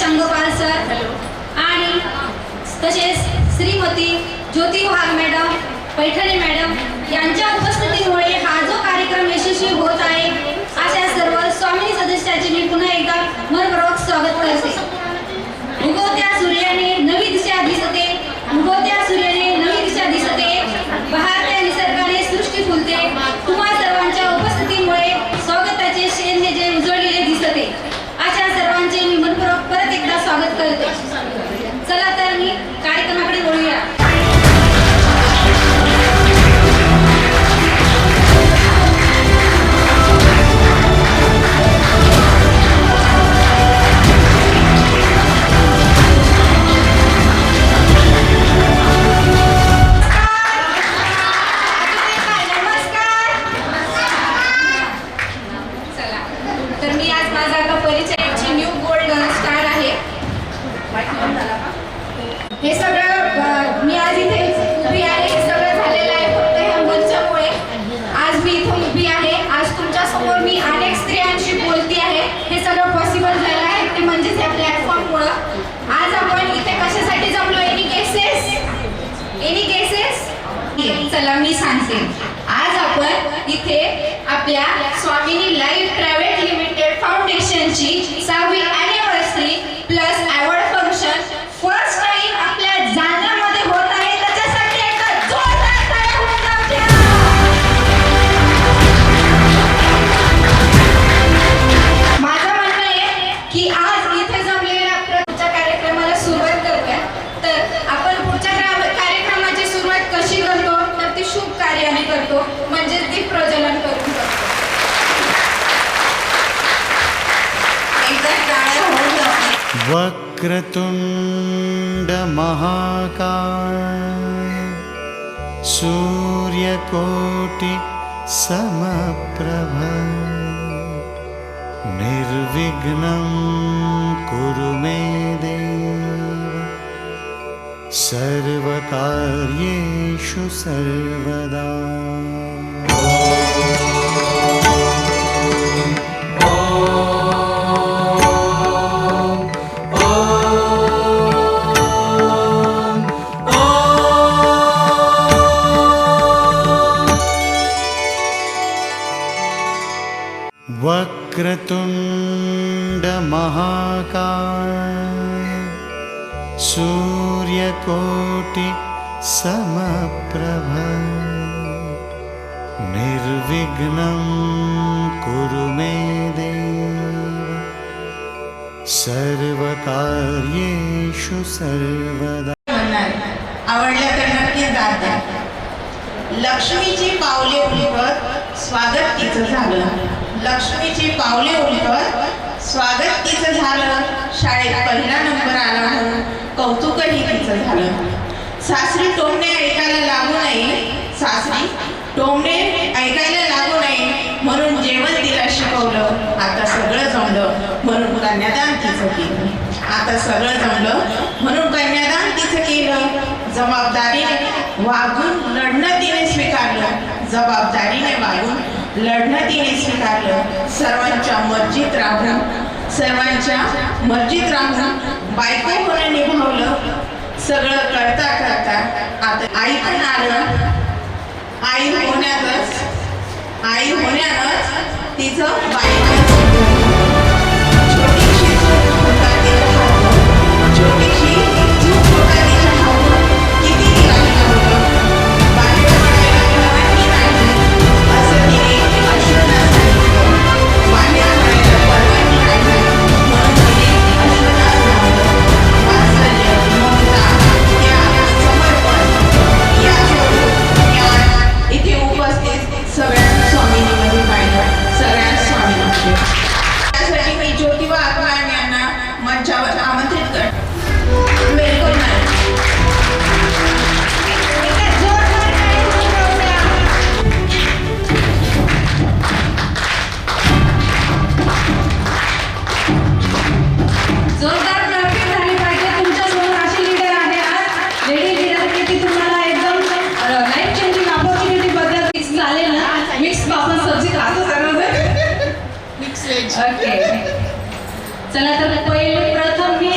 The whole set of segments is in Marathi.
शंगपाल सर आणि तसेच श्रीमती ज्योती वाघ मॅडम, पैठणे मॅडम यांच्या उपस्थितीमुळे हा जो कार्यक्रम यशस्वी होत आहे, अशा सर्व स्वामी सदस्याचे मी पुन्हा एकदा मनपूर्वक स्वागत करते. उगवत्या सूर्याने नवी दिशा दिसते, उगवत्या सूर्याने नवी दिशा दिसते, बहारत्या निसर्गाने सृष्टी फुलते. तुम्हा सर्वांच्या उपस्थितीमुळे स्वागताचे सैन्य जे उजळलेले दिसते, अशा सर्वांचे मी मनपूर्वक परत एकदा स्वागत करते. चला तर मी कार्यक्रमाकडे वळूया. हे सगळं मी आज इथे उभी आहे, हे सगळं झालेलं आहे फक्त ह्या मंचामुळे. आज मी इथे उभी आहे, आज तुमच्या समोर मी अनेक स्त्रियांशी बोलती आहे. हे सगळं पॉसिबल झालं आहे ते म्हणजेच या प्लॅटफॉर्ममुळं. आज आपण इथे कशासाठी जमलो? Any cases? चला मी सांगते. आज आपण इथे आपल्या स्वामिनी लाईफ प्रायव्हेट लिमिटेड फाउंडेशनची 6वी anniversary plus award function first time आपल्या जालन्यामध्ये होत आहे. त्याच्यासाठी एकदा जोरदार टाळ्या होऊन जाऊ द्या. माझं म्हणणं आहे की आज इथे जमलेल्या पुढच्या कार्यक्रमाला सुरुवात करूया. तर आपण पुढच्या कार्यक्रमाची सुरुवात कशी करतो? तर ती शुभ कार्याने करतो, म्हणजे दीप प्रज्वलन करून करतो. एकदा टाळ्या होऊन जाऊ. वक्रतुंड महाकाय सूर्यकोटि समप्रभ निर्विघ्नं कुरु मे देव सर्वकार्येषु सर्वदा. वक्रतुंड महाकाय सूर्यकोटि समप्रभ निर्विघ्नं कुरु मे देव सर्वकार्येषु सर्वदा. आवडल्या तर नक्की दाद द्या. लक्ष्मीची पावले उलटत स्वागत तिचं झालं, लक्ष्मीची पावले उलटत स्वागत तिचं झालं. शाळेत पहिला नंबर आला म्हणून कौतुकही तिचं झालं. सासरी टोमणे ऐकायला लागू नये, सासरी टोमणे ऐकायला लागू नये म्हणून जेवण तिला शिकवलं. आता सगळं जमलं म्हणून कन्यादान तिचं केलं. आता सगळं जमलं म्हणून कन्यादान तिचं केलं. जबाबदारीने वागून लढणं तिने स्वीकारलं, जबाबदारीने वागून लढणं तिने स्वीकारलं. सर्वांच्या मर्जीत राहून बायको होणं निभावलं. सगळं करता करता आता आई पण आलं. आई होण्यातच तिचं बायको छोटीशी चूक होता तिच्या हातून, छोटीशी चूक होता तिच्या हातून. किती लागलं होतं बाहेर पडायला परवानगी नाही असं तिने अश्रूंना सांगितलं. बाहेर पडायला परवानगी नाही म्हणून तिने अश्रूंना सांगितलं. वात्सल्य, ममता, त्याग, समर्पण याचं ज्ञान इथे उपस्थित सगळ्या स्वामिनीमध्ये पाहिलं. सगळ्या स्वामींचे त्यासाठी मी ज्योतिबा अग्रवाल यांना मंचावर आमंत्रित करते. Welcome madam. जोरदार क्लॅपिंग झाली पाहिजे. तुमच्या समोर अशी लीडर आहे आज, लेडी लीडर की ती तुम्हाला एकदम लाईफ चेंजिंग अपॉर्च्युनिटी बद्दल मिक्स झाले ना. मिक्स आपण सब्जी खातो सर्व मिक्स व्हेज. ओके चला तर पहिले प्रथम मी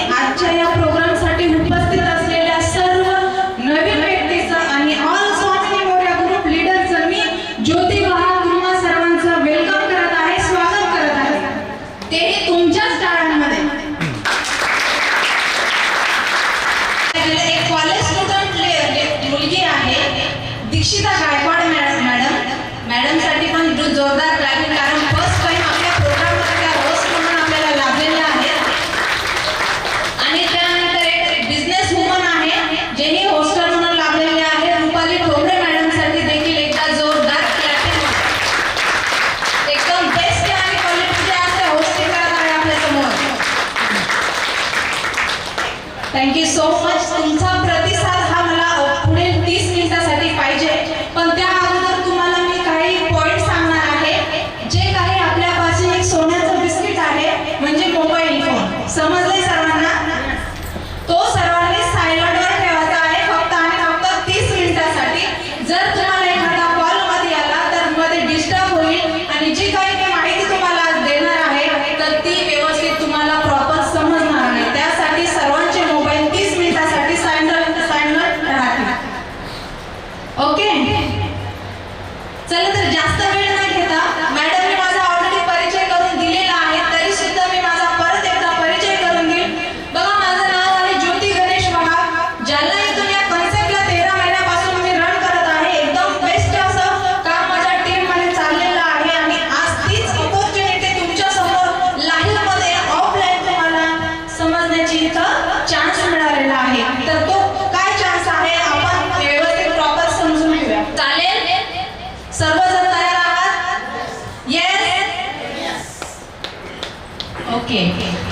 ओके,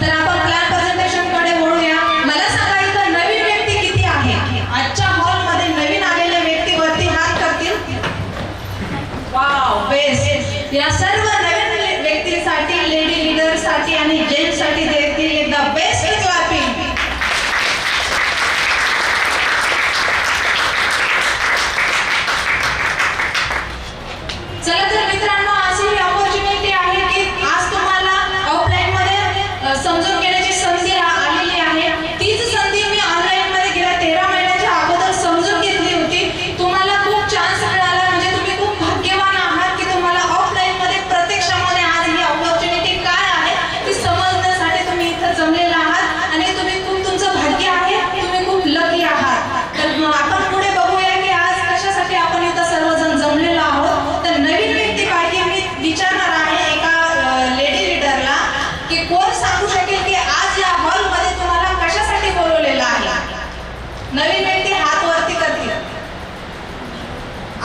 तर आपण प्लॅन प्रेझेंटेशन कडे वळूया. मला सांगा इथं नवीन व्यक्ती किती आहे? आजच्या हॉल मध्ये नवीन आलेल्या व्यक्तीवरती हात करतील. Wow, best. या सर्व नवीन व्यक्तीसाठी, लेडी लीडर साठी आणि जेंट्स साठी देखील एकदा बेस्ट क्लॅपिंग. चला तर मित्रांनो, अशी ही ऑपॉर्च्युनिटी आहे की आज तुम्हाला ऑफलाईन मध्ये समजून घेण्याची संधी आलेली आहे. तीच संधी मी ऑनलाईन मध्ये गेल्या 13 महिन्याच्या अगोदर समजून घेतली होती. तुम्हाला खूप चान्स मिळाला, म्हणजे तुम्ही खूप भाग्यवान आहात की तुम्हाला ऑफलाईन मध्ये प्रत्यक्षामध्ये आज ही ऑपॉर्च्युनिटी काय आहे ती समजण्यासाठी तुम्ही इथं जमलेला आहात आणि तुम्ही खूप, तुमचं भाग्य आहे, तुम्ही खूप लकी आहात. तर आपण पुढे बघूया की आज कशासाठी आपण इथं सर्वजण जमलेलो आहोत. तर नवीन व्यक्तीपैकी मी विचारणार आहे एका लेडी लीडरला की कोण सांगू शकेल की आज या हॉल मध्ये तुम्हाला कशासाठी बोलवलेलं आहे? नवीन व्यक्ती हात वरती करतील.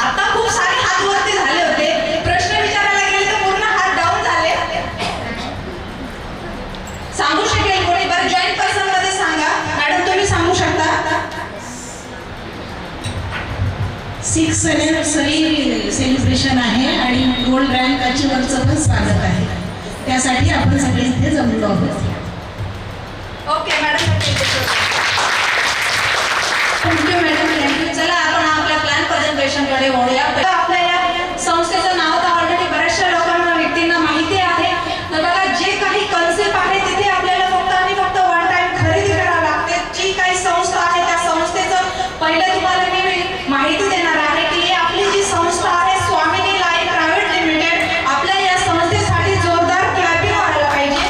आता खूप सारे हात वरती झाले होते, प्रश्न विचारायला गेले तर पूर्ण हात डाऊन झाले. सांगू शकेल कोणी? बरं, जॉईंट पर्सन मध्ये सांगा. मॅडम तुम्ही सांगू शकता? 6 सेलिब्रेशन आहे आणि गोल्ड रँक अचिव्हरचं पण स्वागत आहे. त्यासाठी आपण सगळे इथे जमलो आहोत. Okay madam, thank you madam, thank you. चला आपण आपल्या प्लॅन प्रेझेंटेशन कडे वळूया. आपल्या या संस्थेचं नाव तर ऑलरेडी बऱ्याचशा लोकांना, व्यक्तींना माहिती आहे. तर बघा, जे काही कन्सेप्ट आहे तिथे आपल्याला फक्त आणि फक्त वन टाइम खरेदी करावी लागते. जी काही संस्था आहे त्या संस्थेचं पहिलं तुम्हाला मी माहिती देणार आहे की ही आपली जी संस्था आहे स्वामिनी लाईफ प्रायव्हेट लिमिटेड. आपल्या या संस्थेसाठी जोरदार क्लॅपिंग व्हायला पाहिजे.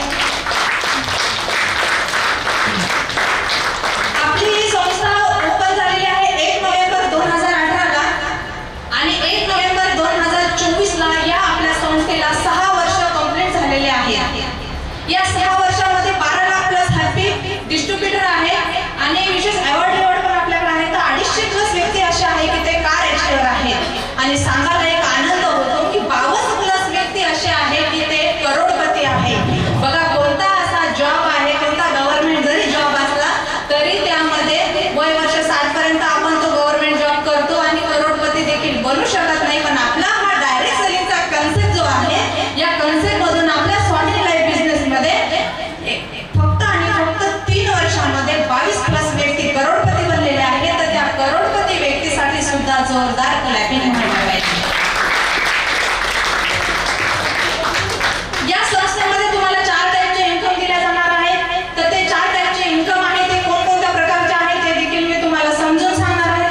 आपली ही संस्था ओपन झालेली आहे 1 नोव्हेंबर 2018 ला आणि 1 नोव्हेंबर 2024 ला या आपल्या संस्थेला 6 वर्ष कंप्लीट झालेले आहेत. या 6 वर्षामध्ये 12 लाख प्लस हॅपी डिस्ट्रीब्युटर आहे आणि विशेष अवॉर्ड पण आपल्याकडे आहे. तर 250 प्लस व्यक्ती असे आहे की ते कार एक्सपर्ट आहेत आणि सांगायला एक आनंद होतो की 52 प्लस व्यक्ती असे आहेत की ते करोडपती आहे. बघा, कोणता असा जॉब आहे, कोणता गव्हर्नमेंट जरी जॉब असला तरी त्यामध्ये वय वर्ष 60 पर्यंत आपण तो गव्हर्नमेंट जॉब करतो आणि करोडपती देखील बनू शकत नाही. पण आपला हा डायरेक्ट सेलिंगचा कन्सेप्ट जो आहे, या कन्सेप्ट मधून आपल्या स्वामी लाईफ बिझनेस मध्ये फक्त आणि फक्त 3 वर्षांमध्ये 22 प्लस व्यक्ती करोडपती बनलेले आहेत. तर त्या करोडपती व्यक्तीसाठी सुद्धा जोरदार क्लॅपिंग व्हायला पाहिजे. या संस्थेमध्ये तुम्हाला 4 टाईपचे इन्कम दिल्या जाणार आहे. तर ते 4 टाईपचे इन्कम आहे ते कोणकोणत्या प्रकारचे आहेत ते देखील मी तुम्हाला समजून सांगणार आहे.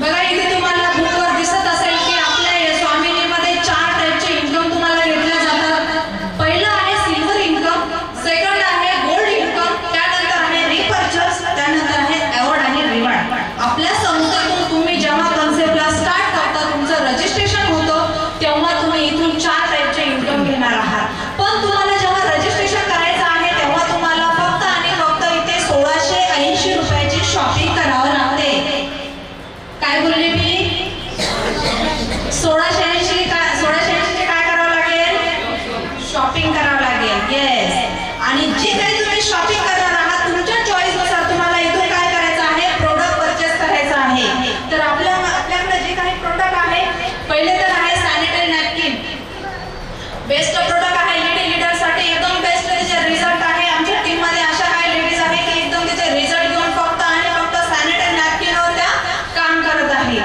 बघा, इथे तुम्हाला बुकवर दिसत असेल की आपल्या या स्वामिनीमध्ये 4 टाईपचे इन्कम तुम्हाला घेतले जातात. पहिलं आहे सिल्वर इन्कम, सेकंड आहे गोल्ड इन्कम, त्यानंतर आहे रिपर्चेस, त्यानंतर आहे अवॉर्ड आणि रिवॉर्ड. आपल्या संस्थेतून तुम्ही जेव्हा कन्सेप्टला स्टार्ट करता, तुमचं रजिस्ट्रेशन होतं, तेव्हा तुम्ही इथून 4 टाईपचे इन्कम घेणार आहात. पण तुम्हाला जेव्हा रजिस्ट्रेशन करायचं आहे तेव्हा तुम्हाला फक्त आणि फक्त इथे 1680 रुपयाची शॉपिंग करावं लागते. काय बोलले मी? 1680 चे काय करावं लागेल? शॉपिंग करावं लागेल. येस. आणि जे काही तुम्ही शॉपिंग करणार आहात तुमच्या चॉईस नुसार तुम्हाला इथून काय करायचं आहे? प्रोडक्ट परचेस करायचं आहे. तर आपल्याकडे जे काही प्रोडक्ट आहे, पहिले तर आहे सॅनिटरी नॅपकिन. बेस्ट प्रोडक्ट आहे लेडी लीडर साठी, एकदम बेस्ट त्याचे रिझल्ट आहे. आमच्या टीम मध्ये अशा काही लेडीज आहे की एकदम त्याचे रिझल्ट घेऊन फक्त आणि फक्त सॅनिटरी नॅपकिनवर त्या काम करत आहे.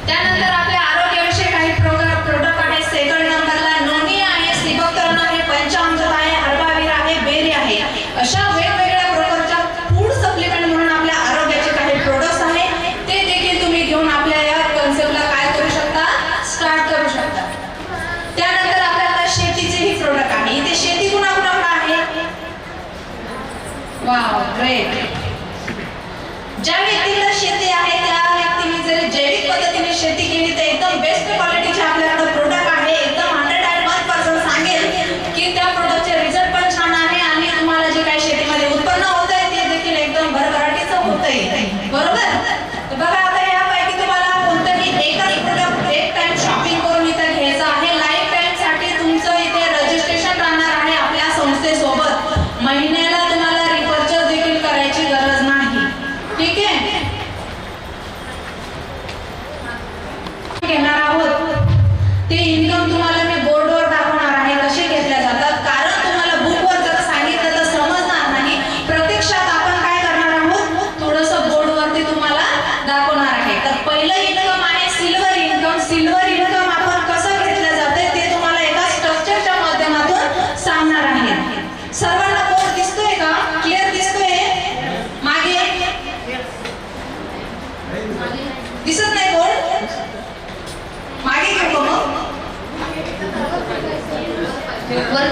त्यानंतर आपल्या आरोग्याविषयी काही प्रोडक्ट आहे. सेकंड नंबरला नोनी आहे, सिबकतरण आहे, पंचामृत आहे, हरबावीर आहे, बेरी आहे. अशा वेगवेगळ्या प्रकारच्या फूड सप्लिमेंट म्हणून आपल्या आरोग्याचे काही प्रोडक्ट्स आहे. ते देखील तुम्ही घेऊन आपल्या या कन्सेप्टला काय करू शकता? स्टार्ट करू शकता. त्यानंतर आपल्याला शेतीचेही प्रोडक्ट आहे. इथे शेती कुणाकुणाकडे आहे? Wow, great. ज्या व्यक्तीला शेती आहे त्या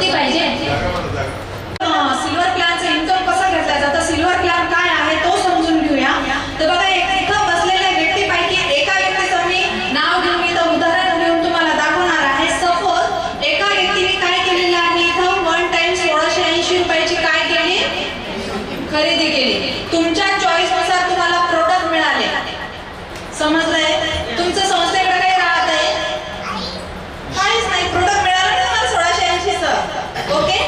होती पाहिजे. सिल्वर प्लॅनचं इन्कम कसं घेतलं जातं, सिल्वर प्लॅन काय आहे तो समजून घेऊया. तर बघा इथं बसलेल्या व्यक्तीपैकी एका व्यक्तीचं मी नाव घेऊन इथं उदाहरण घेऊन तुम्हाला दाखवणार आहे. सपोज एका व्यक्तीने काय केलेलं आहे, इथं वन टाइम 1680 रुपयाची काय केली, खरेदी केली. तुमच्या चॉईसनुसार तुम्हाला प्रोडक्ट मिळाले. समजलंय? तुमचं संस्थेकडे काही राहत आहे काहीच नाही, प्रोडक्ट मिळालं ना तुम्हाला 1680चं. ओके,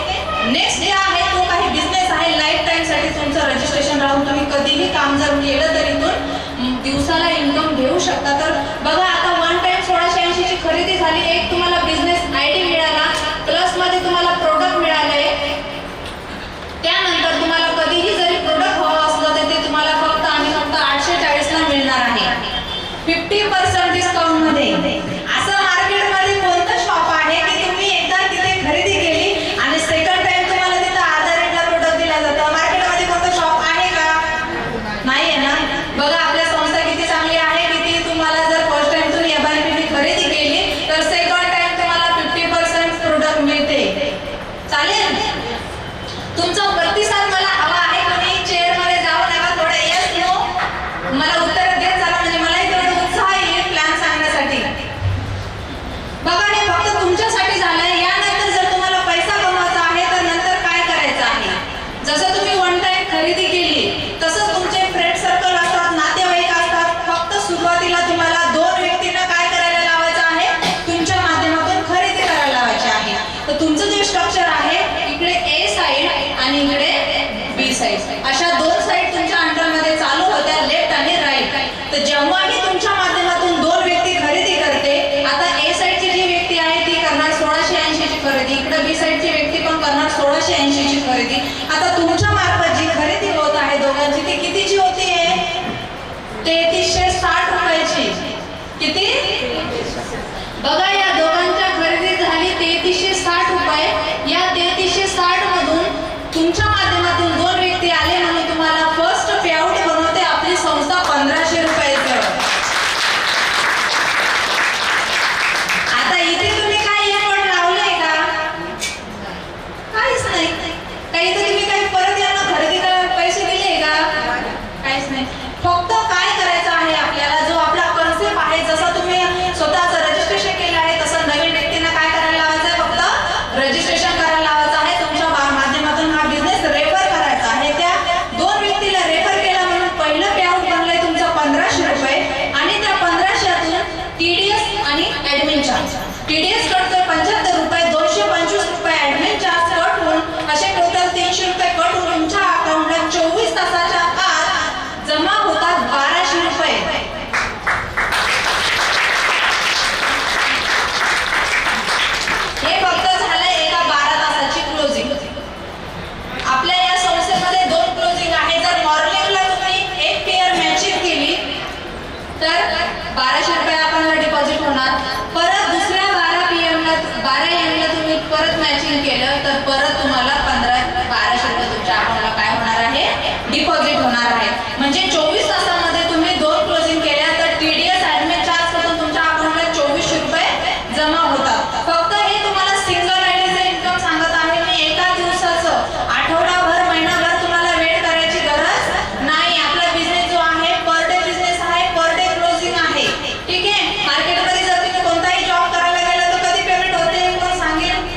नेक्स्ट जे आहे तो काही बिझनेस आहे, लाईफ टाइम साठी तुमचं रजिस्ट्रेशन राहून तुम्ही कधीही काम जर केलं तर इथून दिवसाला इन्कम घेऊ शकता. तर बघा आता वन टाइम 1680 ची खरेदी झाली, एक तुम्हाला बिझनेस आयडी मिळाला, प्लस मध्ये तुम्हाला प्रोडक्ट मिळाले. त्यानंतर तुम्हाला कधीही जरी प्रोडक्ट हवं असलं तर ते तुम्हाला फक्त आणि फक्त 840 ला मिळणार आहे 50% डिस्काउंट मध्ये. असं मार्केटमध्ये कोणतं शॉप आहे की तुम्ही एकदा तिथे खरेदी केली आणि सेकंड टाइम तुम्हाला तिथं आधार रेटला प्रोडक्ट दिला जातं? मार्केटमध्ये कोणतं शॉप आहे का? नाही आहे ना. बघा आपल्या संस्था किती चांगली आहे, किती तुम्हाला जर फर्स्ट टाइम तुम्ही FIP खरेदी केली तर सेकंड टाइम तुम्हाला 50% प्रोडक्ट मिळते. चालेल? तुमचा प्रतिसाद मला हवा आहे. तुम्ही चेअरमध्ये जाऊ नका, थोडं येस नो मला उत्तर देत चला, म्हणजे मलाही थोडं उत्साह येईल प्लॅन सांगण्यासाठी. बघा हे फक्त तुमच्यासाठी झालंय. यानंतर जर तुम्हाला पैसा कमवायचा आहे तर नंतर काय करायचं आहे, जसं तुम्ही वन टाइम खरेदी केली तसंच तुमचे फ्रेंड सर्कल असतात, नातेवाईक असतात. फक्त सुरुवातीला तुम्हाला 2 व्यक्तींना काय करायला लावायचं आहे, तुमच्या माध्यमातून खरेदी करायला लावायची आहे. तर तुमचं जे स्ट्रक्चर आहे इकडे ए साइड आणि इकडे बी साइड, अशा 2 साइड तुमच्या अंडरमध्ये चालू होत्या, लेफ्ट आणि राईट. तर जेव्हाही तुमच्या माध्यमातून 2 व्यक्ती खरेदी करते, आता ए साइडची जी व्यक्ती आहे ती करणार 1680 ची खरेदी, इकडे बी साइडची व्यक्ती पण करणार 1680 ची खरेदी. आता तुमच्या मार्फत जी खरेदी होत आहे दोघांची ती कितीची होती आहे, 3360 रुपयाची. किती? बघा या दोघांच्या खरेदी झाली 3360 रुपये. या 3360 मधून तुमच्या माध्यमातून 2 व्यक्ती आले म्हणून तुम्हाला फर्स्ट पेआउट बनवते आपली संस्था 1500 रुपयाचं. आता इथे तुम्ही काय एफर्ट लावले का? काहीच नाही. काही तर तुम्ही काही परत यांना खरेदी करायला पैसे दिले का? काहीच नाही. फक्त काय करायचं आहे आपल्याला, जो आपला कन्सेप्ट आहे, जसं तुम्ही स्वतःचं रजिस्ट्रेशन केलं आहे तसं नवीन व्यक्तींना काय करायला लावायचं आहे, फक्त रजिस्ट्रेशन करायला लावायचं आहे. तुमच्या माध्यमातून हा बिझनेस रेफर करायचा आहे. त्या 2 व्यक्तीला रेफर केला म्हणून पहिलं पेआउट बनलंय तुमचं 1500 रुपये आणि त्या 1500तून TDS आणि ऍडमिन चार्ज, TDS कट तर 75 रुपये, 225 रुपये ऍडमिन चार्ज कट होऊन असे टोटल 300 रुपये कट होऊन तुमच्या अकाउंटला 24 तासाच्या आत जमा होतात 1200 रुपये. हे फक्त झालंय एका 12 तासाची क्लोजिंग. आपल्या या संस्थेमध्ये 2 क्लोजिंग आहे. जर मॉर्निंगला तुम्ही 1 पेअर मॅचिंग केली तर 1200 रुपये आपल्याला डिपॉझिट होणार. परत दुसऱ्या 12 AM ला तुम्ही परत मॅचिंग केलं तर परत तुम्हाला 1200 रुपये तुमच्या अकाउंटला काय होणार आहे, डिपॉझिट होणार आहे. म्हणजे 24 तासामध्ये तुम्ही 2 क्लोजिंग केल्या तर TDS ऍडमिन चार्ज करून तुमच्या अकाउंटला 2400 रुपये जमा होतात. फक्त हे तुम्हाला सिंगल आयडीचं इन्कम सांगत आहे मी. एका दिवसाचं आठवडाभर महिनाभर तुम्हाला वेट करायची गरज नाही. आपला बिझनेस जो आहे पर डे बिझनेस आहे, पर डे क्लोजिंग आहे. ठीक आहे. मार्केटमध्ये जर तुम्ही कोणताही जॉब करायला गेला तर कधी पेमेंट होते कोण सांगेल?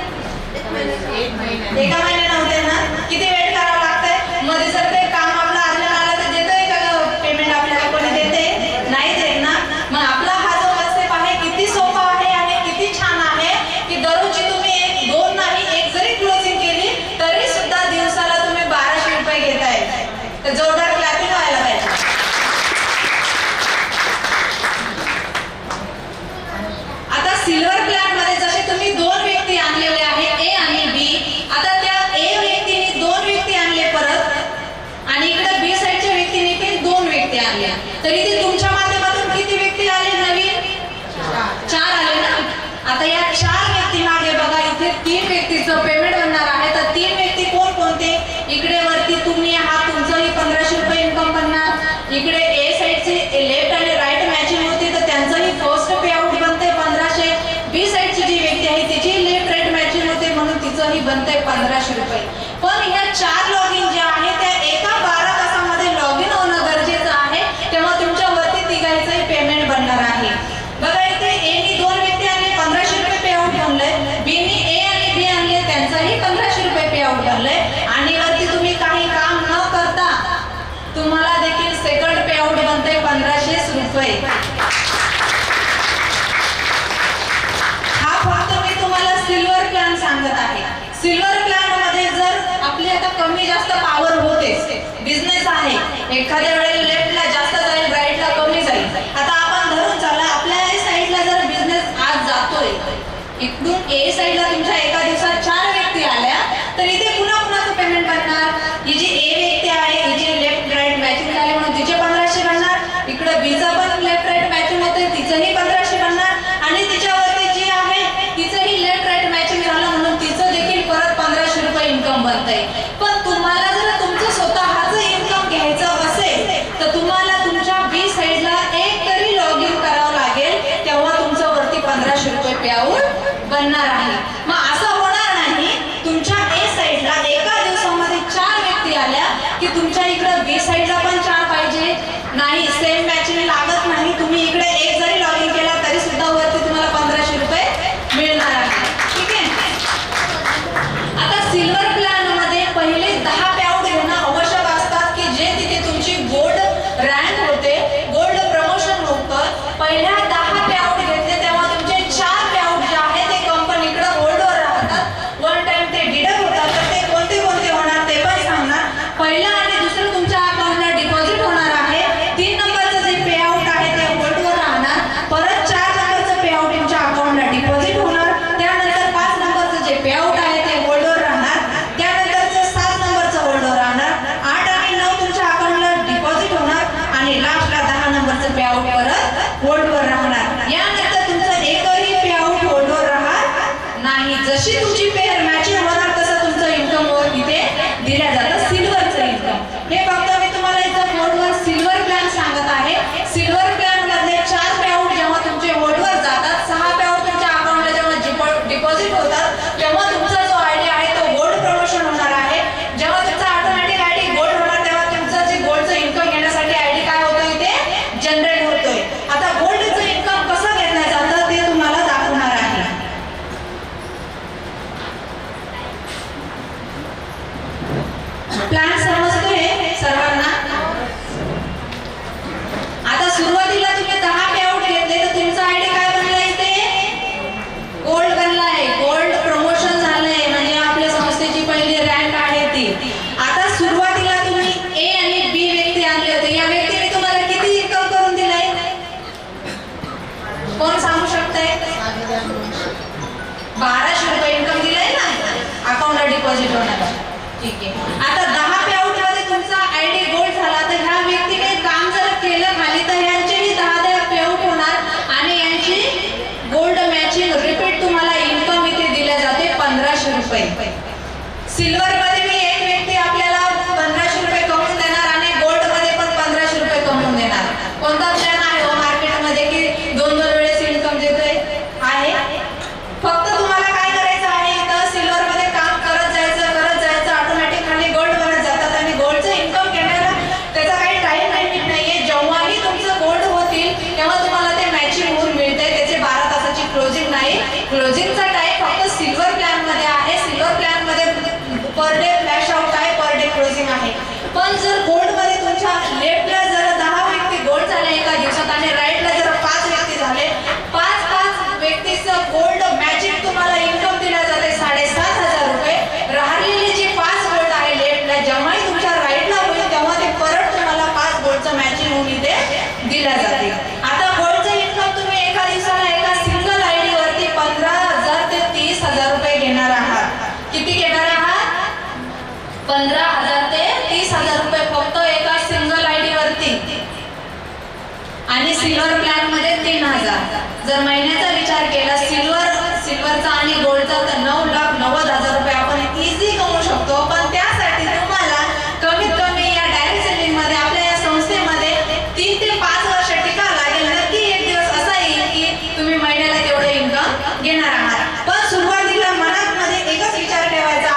एका महिन्यात होते ना. किती वेट करावं लागतंय? मध्ये जर ते काम आपलं अर्जंट आलं तर देतंय का पेमेंट आपल्याला? कोणी देते? नाही देत ना. मग आपला हा जो कन्सेप्ट आहे किती सोपा आहे आणि किती छान आहे की दररोजची तुम्ही 1, 2 नाही 1 जरी क्लोजिंग केली तरी सुद्धा दिवसाला तुम्ही 1200 रुपये घेताय. तर जोरदार क्लॅपिंग व्हायला पाहिजे. आता सिल्वर प्लॅन मध्ये जसे तुम्ही 2 व्यक्ती आणलेले आहे ए आणि बी. आता त्या ए व्यक्तीने 2 व्यक्ती आणले परत आणि इकडे बी साइडच्या व्यक्तीने ते 2 व्यक्ती आणले. तरी ते तुमच्या माध्यमातून किती व्यक्ती आले नवीन? 4 आले ना. आता या 4 व्यक्ती मागे बघा इथे 3 व्यक्तीचं पेमेंट बनणार आहे. तर 3 व्यक्ती कोण कोणते? इकडे वरती तुम्ही आहात, तुमचंही 1500 रुपये इन्कम बनणार. इकडे ए साइडचे लेफ्ट आणि राईट मॅचिंग होते तर त्यांचंही फर्स्ट पेआउट बनते 1500. बी साइडची जी व्यक्ती आहे तिची लेफ्ट राईट मॅचिंग होते म्हणून तिचंही बनते 1500 रुपये. पण ह्या 4 लॉगिन ज्या आहेत त्या एका 12 तासामध्ये लॉगिन होणं गरजेचं आहे, तेव्हा तुमच्यावरती तिघांचंही पेमेंट बनणार आहे. बघा इथे एनी 2 व्यक्ती आणले 1500 रुपये पे आउट बनलंय, बीनी ए आणि बी आणले त्यांचाही 1500 रुपये पे आउट बनलंय आणि वरती तुम्ही काही काम न करता तुम्हाला देखील सेकंड पे आउट बनते 1500 रुपये. हा फक्त मी तुम्हाला सिल्वर प्लॅन सांगत आहे. सिल्वर प्लॅन मध्ये जर आपली आता कमी जास्त पॉवर होतेच, बिझनेस आहे, एखाद्या वेळेला लेफ्टला जास्त जाईल, राईटला कमी जाईल. आता आपण धरून चालला आपल्या ए साईडला जर बिझनेस आज जातोय, इकडून ए साईडला तुमच्या एका दिवसात 4 व्यक्ती आल्या तर इथे पुन्हा कुणाचं पेमेंट बनणार? ही जी ए व्यक्ती आहे हिचे लेफ्ट राईट मॅचिंग झाले म्हणून तिचे 1500 बनणार, इकडे बीचा पण लेफ्ट राईट मॅचिंग होते तिचंही 1500 बनणार आणि तिच्यावरती जी आहे तिचंही लेफ्ट राईट मॅचिंग झालं म्हणून तिचं देखील परत 1500 रुपये इन्कम बनतंय. पण तुम्हाला जर तुमचं स्वतःचं इन्कम घ्यायचं असेल तर तुम्हाला तुमच्या बी साईडला एक तरी लॉग इन करावं लागेल, तेव्हा तुमचं वरती 1500 रुपये पे आउट बनणार आहे. मग असं होणार नाही तुमच्या ए साईडला एका दिवसामध्ये 4 व्यक्ती आल्या की तुमच्या इकडे बी साईडला पण 4 पाहिजे नाही, सेम मॅचिंग लागत नाही. तुम्ही इकडे एक जरी लॉग इन केला तरी सुद्धा वरती तुम्हाला 1500 रुपये मिळणार आहे. ठीक आहे. आता सिल्वर प्लॅन मध्ये पहिले 10 पे आउट होणं आवश्यक असतात की जे तिथे तुमची गोल्ड रँक होते, गोल्ड प्रमोशन होतं. पहिल्या 10 पे आउट घेतले तेव्हा तुमचे 4 पे आउट जे आहे ते कंपनीकडे होल्डवर राहतात. वन टाइम ते डिडक्ट होतात. तर ते कोणते कोणते होणार ते पण सांगणार. पहिला आणि दुसरं तुमच्या अकाउंटला डिपॉझिट होणार आहे. 3 नंबरचं जे पे आउट आहे ते होल्डवर राहणार. परत 4 नंबरचं पे आउट तुमच्या अकाउंटला डिपॉझिट होणार. त्यानंतर 5 नंबरचं जे पे आउट आहे ते होल्डवर राहणार. त्यानंतरचं 7 नंबरचं होल्डवर राहणार. 8 आणि 9 तुमच्या अकाउंटला डिपॉझिट होणार आणि लास्टला 10 नंबरचं पे आउट परत होल्डवर राहणार. यानंतर तुमचं एकही पे आउट होल्डवर राहणार नाही. जशी तुमची पेअर मॅचिंग होणार तसं तुमचं इन्कम इथे दिल्या जातं, सिल्वरचं इन्कम. हे फक्त मी तुम्हाला इथं बोर्डवर सिल्वर प्लॅन सांगत आहे. सिल्वर प्लॅन मधले 4 पे आउट जेव्हा तुमचे होल्डवर जातात, 6 पे आउट तुमच्या अकाउंटला जेव्हा डिपॉझिट होतात तेव्हा तुमचा जो आयडी आहे तो गोल्ड प्रमोशन होणार आहे. जेव्हा तुमचा ऑटोमॅटिक आयडी गोल्ड होणार तेव्हा तुमचं जे गोल्डचं इन्कम घेण्यासाठी आयडी काय होतं इथे जनरेट होतोय. आता गोल्डचं इन्कम कसं घेतलं जातं ते तुम्हाला दाखवणार आहे. प्लॅन समजतोय सर्वांना? आता सुरुवातीला तुम्ही 10 पे आउट घेतले तर तुमचा आयडी काय बनला इथे? गोल्ड बनलाय, गोल्ड प्रमोशन झालंय म्हणजे आपल्या संस्थेची पहिली रँक आहे ती. आता सुरुवातीला तुम्ही ए आणि बी व्यक्ती आणले होते, या व्यक्तीने तुम्हाला किती इन्कम करून दिलाय? कोण सांगू शकतंय? 1200 रुपये इन्कम दिलाय ना अकाउंटला डिपॉझिट होणार. ठीक आहे. आता 10 पे आउट मध्ये तुमचा आयडी गोल्ड झाला तर ह्या व्यक्तीने काम जर केलं खाली तर यांचेही 10 पे आउट होणार आणि यांची गोल्ड मॅचिंग रिपीट तुम्हाला इन्कम इथे दिल्या जाते 1500 रुपये. सिल्वर मध्ये मी एक व्यक्ती आपल्याला 1500 रुपये कमवून देणार आणि गोल्ड मध्ये पण 1500 रुपये कमवून देणार. कोणता प्लॅन आहे हो मार्केटमध्ये की 2-2 वेळेस इन्कम देतोय? आहे. फक्त तुम्हाला काय करायचं आहे इथं सिल्वर मध्ये काम करत जायचं ऑटोमॅटिक खाली गोल्ड बनत जातात आणि गोल्डचं इन्कम घेण्याला त्याचा काही टाइम लिमिट नाहीये. जेव्हाही तुमचं गोल्ड होतील तेव्हा तुम्हाला ते मॅचिंग होऊन मिळते. त्याचे 12 तासाची क्लोजिंग नाही. क्लोजिंगचा टाइम फक्त सिल्वर प्लॅन मध्ये आहे. सिल्वर प्लॅन मध्ये पर डे फ्लॅश आउट आहे, पर डे क्लोजिंग आहे. पण जर गोल्ड मध्ये तुमच्या लेफ्टला जर 10 व्यक्ती गोल्ड झाले एका दिवसात आणि राईटला जर 5 व्यक्ती झाले, 5 व्यक्तीचं गोल्ड मॅचिंग तुम्हाला इन्कम दिल्या जाते 7500 रुपये. राहिलेले जे 5 गोल्ड आहे लेफ्टला जेव्हाही तुमच्या राईटला होईल तेव्हा ते परत तुम्हाला 5 गोल्डचं मॅचिंग होऊन इथे दिल्या जाते. आता गोल्डचं इन्कम तुम्ही एका दिवसाला एका सिंगल आयडी वरती 15,000 ते 30,000 रुपये घेणार आहात. किती घेणार आहात? 15,000 ते 30,000 रुपये फक्त एका सिंगल आयडी वरती. आणि सिल्वर प्लॅन मध्ये 3,000. जर महिन्याचा विचार केला सिल्वरचा आणि गोल्डचा तर 9,90,000 रुपये आपण इझी कमवू शकतो. पण त्यासाठी तुम्हाला कमीत कमी या डायरेक्ट सेलिंग मध्ये आपल्या या संस्थेमध्ये 3 ते 5 वर्ष टिकावं लागेल. नक्की एक दिवस असा येईल की तुम्ही महिन्याला तेवढं इन्कम घेणार आहात. पण सुरुवातीला मनात मध्ये एकच विचार ठेवायचा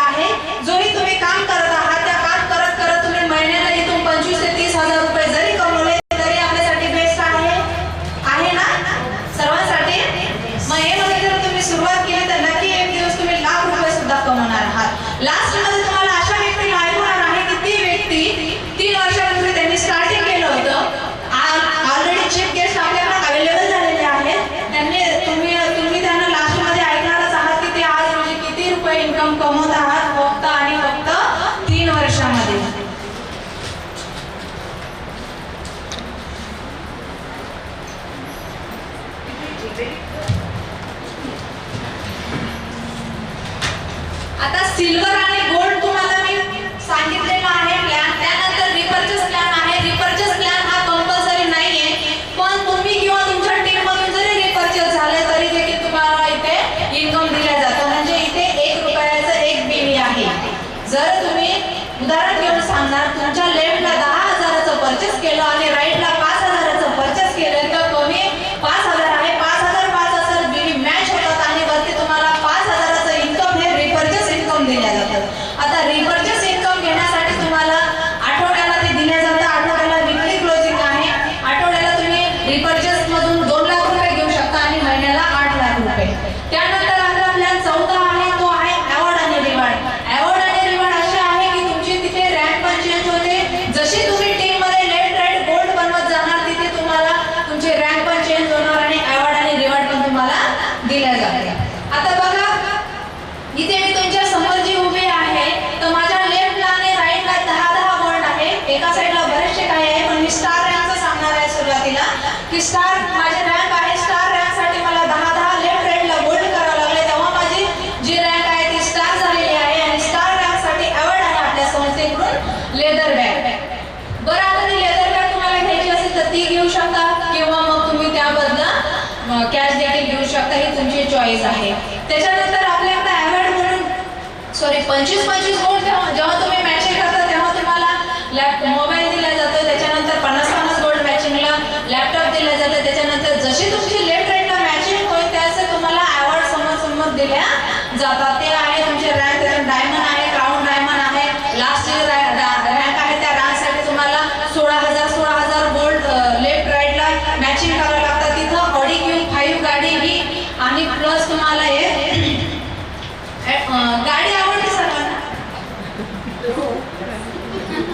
लास्ट मध्ये तुम्हाला अशा व्यक्तीला ऐकवणार आहे की ती व्यक्ती 3 वर्षापूर्वी त्यांनी स्टार्टिंग केलं होतं. ऑलरेडी चीफ गेस्ट आपल्याला अवेलेबल झालेले आहेत. तुम्ही त्यांना लास्ट मध्ये ऐकणारच आहात की ते आज रोजी किती रुपये इन्कम कमवत आहात फक्त आणि फक्त 3 वर्षामध्ये. आता सिल्वर आणि गोल्ड तुम्हाला मी सांगितलेला आहे प्लॅन. त्यानंतर रिपर्चेस प्लॅन आहे. रिपर्चेस प्लॅन हा कंपल्सरी नाहीये, पण तुम्ही किंवा तुमच्या टीम मधून जरी रिपर्चेस झाले तरी देखील तुम्हाला इथे इन्कम दिलं जातं. म्हणजे इथे 1 रुपयाचं एक बिल आहे. जर तुम्ही उदाहरण घेऊन सांगणार तुमच्या लेफ्टला 10,000चं परचेस केलं आणि राईटला 5,000चं परचेस केलं तर कमी 5,000 आहे. 5,000 बिल मॅच होतात आणि वरती तुम्हाला 5,000चं इन्कम हे रिपर्चेस इन्कम दिल्या जातं. आता रिपर्चेस इन्कम घेण्यासाठी तुम्हाला आठवड्याला ते दिल्या जातं. आठवड्याला विकली क्लोजिंग आहे. आठवड्याला तुम्ही रिपर्चेस मधून 2 लाख रुपये घेऊ शकता आणि महिन्याला 8 लाख रुपये. त्यानंतर आपला प्लॅन 14 आहे, तो आहे अवॉर्ड आणि रिवॉर्ड. अवॉर्ड आणि रिवॉर्ड असे आहे की तुमची तिथे रँक पण चेंज होते. जशी तुम्ही टीम मध्ये लेफ्ट राईट गोल्ड बनवत जाणार तिथे तुम्हाला तुमचे रँक पण चेंज होणार आणि अवॉर्ड आणि रिवॉर्ड पण तुम्हाला दिल्या जाते. आता बघा इथे मी तुमच्या समोर जी उभी आहे तर माझ्या लेफ्टला आणि राईटला 10 गोल्ड आहे. एका साईडला बरेचसे काही आहे पण मी स्टार रँकचं सांगणार आहे सुरुवातीला की स्टार माझे रँक आहे. स्टार रँक साठी मला 10 लेफ्ट राईटला गोल्ड करावं लागले तेव्हा माझी जी रँक आहे ती स्टार झालेली आहे. आणि स्टार रँक साठी अवॉर्ड आहे आपल्या संस्थेकडून लेदर बॅग. बरं आता ती लेदर बॅग तुम्हाला घ्यायची असेल तर ती घेऊ शकता किंवा मग तुम्ही त्या बदला कॅश देखील घेऊ शकता. ही तुमची चॉईस आहे. त्याच्यानंतर आपल्याकडे अवॉर्ड म्हणून 25 गोल्ड जेव्हा तुम्ही मॅचिंग करता तेव्हा तुम्हाला मोबाईल दिला जातो. त्याच्यानंतर 50 गोल्ड मॅचिंगला लॅपटॉप दिला जातं. त्याच्यानंतर जशी तुमची लेफ्ट राईटला मॅचिंग होईल त्याचे तुम्हाला अवॉर्ड समोर दिल्या जातात. ते आहे तुमचे रँक. डायमंड आहे, क्राऊन डायमंड आहे. लास्ट रँक आहे त्या रँकसाठी तुम्हाला 16,000 गोल्ड लेफ्ट राईटला मॅचिंग करावं लागतं. तिथं ऑडी Q5 गाडी ही आणि प्लस तुम्हाला गाडी आवडते सर्वांना?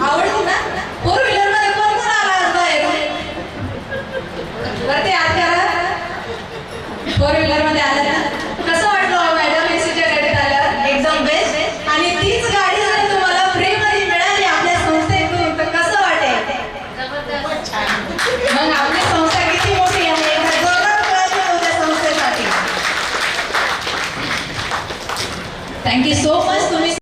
आवडते ना? 4 व्हीलर मध्ये कोण आला वरती हात करा. 4 व्हीलर मध्ये आला ना? कसं वाटलं मॅडम एसीच्या गाडीत आल्यावर? एकदम बेस्ट. आणि तीच गाडी जर तुम्हाला फ्री मध्ये मिळाली आपल्या संस्थेतून तर कसं वाटेल? मग आपली संस्था किती मोठी आहे हे जोरात कळतं होत्या संस्थेसाठी. Thank you so much. तुम्ही